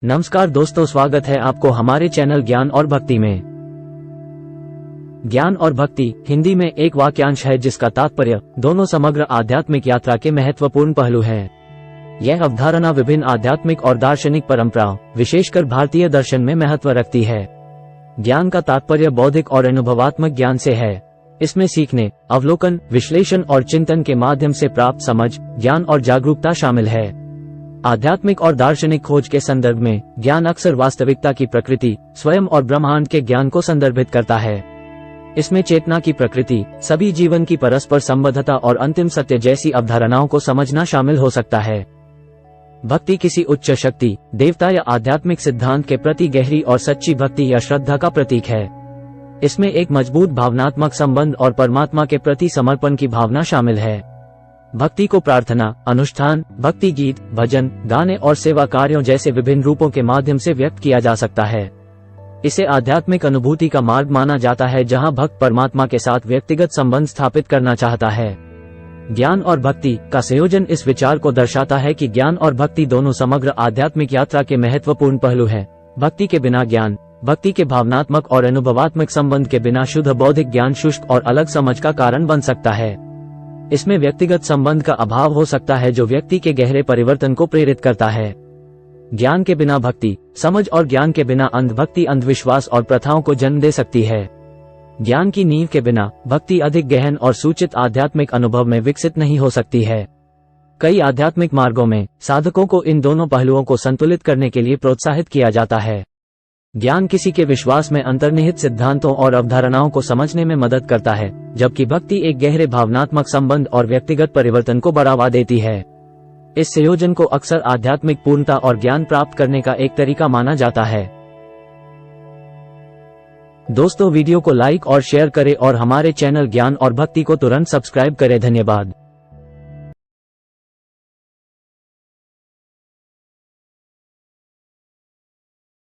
नमस्कार दोस्तों, स्वागत है आपको हमारे चैनल ज्ञान और भक्ति में। ज्ञान और भक्ति हिंदी में एक वाक्यांश है जिसका तात्पर्य दोनों समग्र आध्यात्मिक यात्रा के महत्वपूर्ण पहलू हैं। यह अवधारणा विभिन्न आध्यात्मिक और दार्शनिक परंपराओं, विशेषकर भारतीय दर्शन में महत्व रखती है। ज्ञान का तात्पर्य बौद्धिक और अनुभवात्मक ज्ञान से है। इसमें सीखने, अवलोकन, विश्लेषण और चिंतन के माध्यम से प्राप्त समझ, ज्ञान और जागरूकता शामिल है। आध्यात्मिक और दार्शनिक खोज के संदर्भ में ज्ञान अक्सर वास्तविकता की प्रकृति, स्वयं और ब्रह्मांड के ज्ञान को संदर्भित करता है। इसमें चेतना की प्रकृति, सभी जीवन की परस्पर संबद्धता और अंतिम सत्य जैसी अवधारणाओं को समझना शामिल हो सकता है। भक्ति किसी उच्च शक्ति, देवता या आध्यात्मिक सिद्धांत के प्रति गहरी और सच्ची भक्ति या श्रद्धा का प्रतीक है। इसमें एक मजबूत भावनात्मक संबंध और परमात्मा के प्रति समर्पण की भावना शामिल है। भक्ति को प्रार्थना, अनुष्ठान, भक्ति गीत, भजन, गाने और सेवा कार्यों जैसे विभिन्न रूपों के माध्यम से व्यक्त किया जा सकता है। इसे आध्यात्मिक अनुभूति का मार्ग माना जाता है जहां भक्त परमात्मा के साथ व्यक्तिगत संबंध स्थापित करना चाहता है। ज्ञान और भक्ति का संयोजन इस विचार को दर्शाता है कि ज्ञान और भक्ति दोनों समग्र आध्यात्मिक यात्रा के महत्वपूर्ण पहलू हैं। भक्ति के बिना ज्ञान, भक्ति के भावनात्मक और अनुभवात्मक संबंध के बिना शुद्ध बौद्धिक ज्ञान शुष्क और अलग समझ का कारण बन सकता है। इसमें व्यक्तिगत संबंध का अभाव हो सकता है जो व्यक्ति के गहरे परिवर्तन को प्रेरित करता है। ज्ञान के बिना भक्ति, समझ और ज्ञान के बिना अंधभक्ति अंधविश्वास और प्रथाओं को जन्म दे सकती है। ज्ञान की नींव के बिना भक्ति अधिक गहन और सूचित आध्यात्मिक अनुभव में विकसित नहीं हो सकती है। कई आध्यात्मिक मार्गों में साधकों को इन दोनों पहलुओं को संतुलित करने के लिए प्रोत्साहित किया जाता है। ज्ञान किसी के विश्वास में अंतर्निहित सिद्धांतों और अवधारणाओं को समझने में मदद करता है, जबकि भक्ति एक गहरे भावनात्मक संबंध और व्यक्तिगत परिवर्तन को बढ़ावा देती है। इस संयोजन को अक्सर आध्यात्मिक पूर्णता और ज्ञान प्राप्त करने का एक तरीका माना जाता है। दोस्तों, वीडियो को लाइक और शेयर करें और हमारे चैनल ज्ञान और भक्ति को तुरंत सब्सक्राइब करें। धन्यवाद।